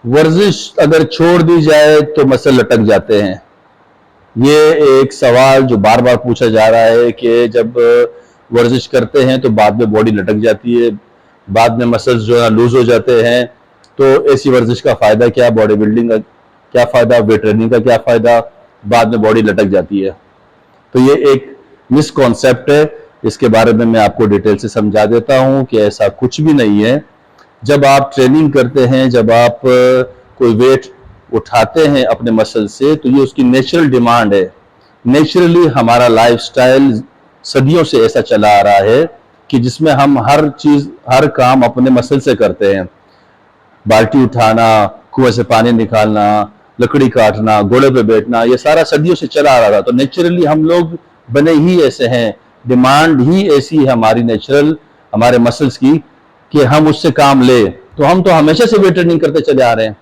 वर्जिश अगर छोड़ दी जाए तो मसल लटक जाते हैं। ये एक सवाल जो बार बार पूछा जा रहा है कि जब वर्जिश करते हैं तो बाद में बॉडी लटक जाती है, बाद में मसल्स जो है लूज हो जाते हैं। तो ऐसी वर्जिश का फ़ायदा क्या, बॉडी बिल्डिंग का क्या फ़ायदा, वेट ट्रेनिंग का क्या फ़ायदा, बाद में बॉडी लटक जाती है। तो ये एक मिसकॉन्सेप्ट है, इसके बारे में मैं आपको डिटेल से समझा देता हूँ कि ऐसा कुछ भी नहीं है। जब आप ट्रेनिंग करते हैं, जब आप कोई वेट उठाते हैं अपने मसल से, तो ये उसकी नेचुरल डिमांड है। नेचुरली हमारा लाइफस्टाइल सदियों से ऐसा चला आ रहा है कि जिसमें हम हर चीज, हर काम अपने मसल से करते हैं। बाल्टी उठाना, कुएं से पानी निकालना, लकड़ी काटना, घोड़े पे बैठना, ये सारा सदियों से चला आ रहा था। तो नेचुरली हम लोग बने ही ऐसे हैं, डिमांड ही ऐसी है हमारी नेचुरल, हमारे मसल्स की, कि हम उससे काम ले। तो हम तो हमेशा से वेट ट्रेनिंग करते चले आ रहे हैं।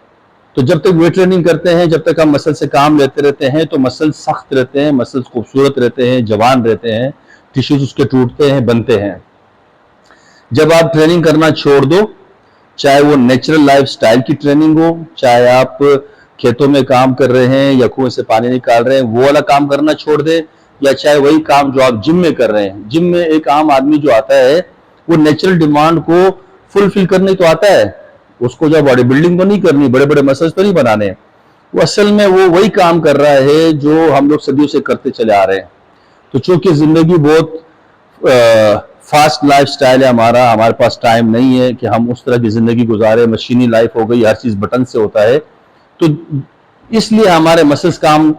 तो जब तक वेट ट्रेनिंग करते हैं, जब तक हम मसल से काम लेते रहते हैं, तो मसल सख्त रहते हैं, मसल खूबसूरत रहते हैं, जवान रहते हैं, टिश्यूज उसके टूटते हैं, बनते हैं। जब आप ट्रेनिंग करना छोड़ दो, चाहे वो नेचुरल लाइफ स्टाइल की ट्रेनिंग हो, चाहे आप खेतों में काम कर रहे हैं या कुएं से पानी निकाल रहे हैं, वो वाला काम करना छोड़ दें, या चाहे वही काम जो आप जिम में कर रहे हैं। जिम में एक आम आदमी जो आता है, वो नेचुरल डिमांड को फुलफिल करने तो आता है, उसको जो बॉडी बिल्डिंग तो नहीं करनी, बड़े बड़े मसल्स तो नहीं बनाने। वो असल में वो वही काम कर रहा है जो हम लोग सदियों से करते चले आ रहे हैं। तो चूंकि जिंदगी बहुत फास्ट लाइफ स्टाइल है हमारा, हमारे पास टाइम नहीं है कि हम उस तरह की जिंदगी गुजारे, मशीनी लाइफ हो गई, हर चीज बटन से होता है, तो इसलिए हमारे मसल्स काम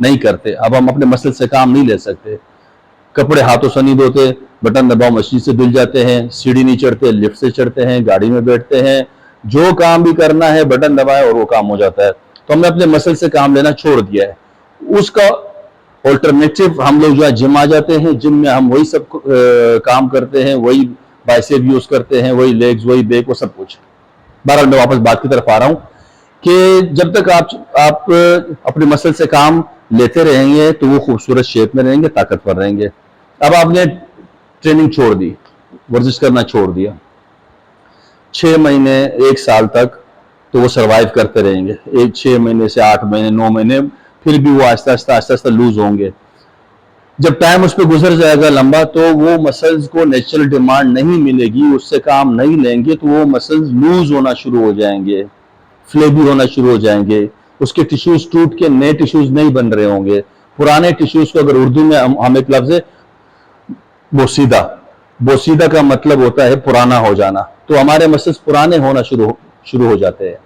नहीं करते। अब हम अपने मसल से काम नहीं ले सकते। कपड़े हाथों से नहीं धोते, बटन दबाओ मशीन से धुल जाते हैं, सीढ़ी नहीं चढ़ते, लिफ्ट से चढ़ते हैं, गाड़ी में बैठते हैं, जो काम भी करना है बटन दबाए और वो काम हो जाता है। तो हमने अपने मसल से काम लेना छोड़ दिया है। उसका ऑल्टरनेटिव हम लोग जो है जिम आ जाते हैं। जिम में हम वही सब काम करते हैं, वही बाइसेप यूज करते हैं, वही लेग्स, वही बैक, वो सब कुछ। बहरहाल मैं वापस बात की तरफ आ रहा हूं कि जब तक आप अपने मसल से काम लेते रहेंगे तो वो खूबसूरत शेप में रहेंगे, ताकतवर रहेंगे। अब आपने ट्रेनिंग छोड़ दी, वर्जिश करना छोड़ दिया, 6 महीने 1 साल तक तो वो सरवाइव करते रहेंगे। 6 महीने से 8 महीने 9 महीने फिर भी वो आहिस्ता आहिस्ता लूज होंगे। जब टाइम उस पर गुजर जाएगा लंबा, तो वो मसल्स को नेचुरल डिमांड नहीं मिलेगी, उससे काम नहीं लेंगे, तो वो मसल्स लूज होना शुरू हो जाएंगे, फ्लेबी होना शुरू हो जाएंगे, उसके टिश्यूज टूट के नए टिश्यूज नहीं बन रहे होंगे। पुराने टिश्यूज को अगर उर्दू में हम एक लफ्ज है बोसीदा, बोसीदा का मतलब होता है पुराना हो जाना। तो हमारे मसल्स पुराने होना शुरू हो जाते हैं।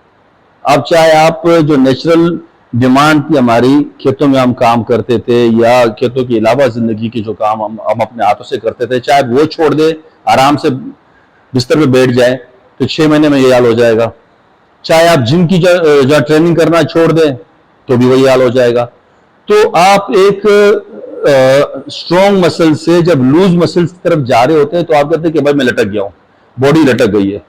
अब चाहे आप जो नेचुरल डिमांड थी हमारी, खेतों में हम काम करते थे या खेतों के अलावा जिंदगी के जो काम हम अपने हाथों से करते थे, चाहे वो छोड़ दे, आराम से बिस्तर पे बैठ जाए, तो 6 महीने में ये हाल हो जाएगा। चाहे आप जिम की जो ट्रेनिंग करना छोड़ दें, तो भी वही हाल हो जाएगा। तो आप एक स्ट्रॉन्ग मसल से जब लूज मसल्स की तरफ जा रहे होते हैं, तो आप कहते हैं कि भाई मैं लटक गया हूं, बॉडी लटक गई है।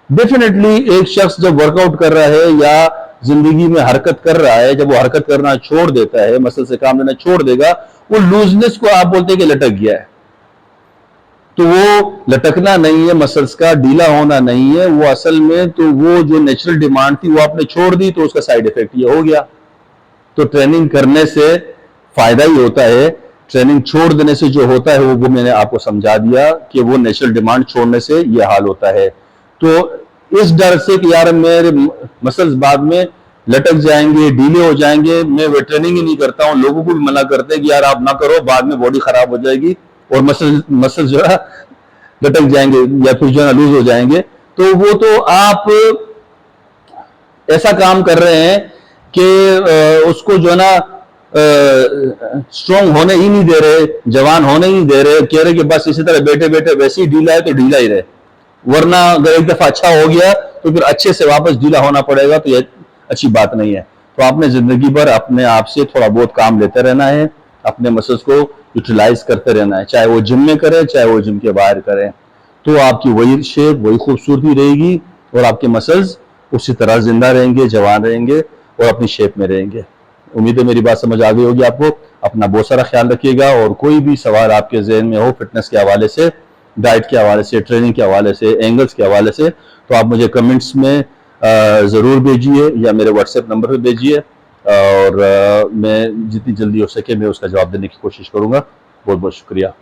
डेफिनेटली एक शख्स जब वर्कआउट कर रहा है या जिंदगी में हरकत कर रहा है, जब वो हरकत करना छोड़ देता है, मसल से काम लेना छोड़ देगा, वो लूजनेस को आप बोलते हैं कि लटक गया है। तो वो लटकना नहीं है, मसल्स का ढीला होना नहीं है, वो असल में तो वो जो नेचुरल डिमांड थी वो आपने छोड़ दी, तो उसका साइड इफेक्ट ये हो गया। तो ट्रेनिंग करने से फायदा ही होता है, ट्रेनिंग छोड़ देने से जो होता है वो मैंने आपको समझा दिया कि वो नेचुरल डिमांड छोड़ने से ये हाल होता है। तो इस डर से कि यार मेरे मसल्स बाद में लटक जाएंगे, ढीले हो जाएंगे, मैं वेट ट्रेनिंग ही नहीं करता हूं। लोगों को भी मना करते हैं कि यार आप ना करो, बाद में बॉडी खराब हो जाएगी और मसल जो है लटक जाएंगे या फिर जो है लूज हो जाएंगे। तो वो तो आप ऐसा काम कर रहे हैं कि उसको जो है ना स्ट्रॉन्ग होने ही नहीं दे रहे, जवान होने ही नहीं दे रहे, कह रहे कि बस इसी तरह बैठे बैठे वैसे ही ढीला है तो ढीला ही रहे, वरना अगर एक दफा अच्छा हो गया तो फिर अच्छे से वापस ढीला होना पड़ेगा, तो ये अच्छी बात नहीं है। तो आपने जिंदगी भर अपने आप से थोड़ा बहुत काम लेते रहना है, अपने मसल्स को यूटिलाइज करते रहना है, चाहे वो जिम में करें चाहे वो जिम के बाहर करें। तो आपकी वही शेप, वही खूबसूरती रहेगी और आपके मसल्स उसी तरह जिंदा रहेंगे, जवान रहेंगे और अपनी शेप में रहेंगे। उम्मीद है मेरी बात समझ आ गई होगी आपको। अपना बहुत सारा ख्याल रखिएगा और कोई भी सवाल आपके जहन में हो फिटनेस के हवाले से, डाइट के हवाले से, ट्रेनिंग के हवाले से, एंगल्स के हवाले से, तो आप मुझे कमेंट्स में ज़रूर भेजिए या मेरे व्हाट्सएप नंबर पे भेजिए, और मैं जितनी जल्दी हो सके मैं उसका जवाब देने की कोशिश करूँगा। बहुत बहुत शुक्रिया।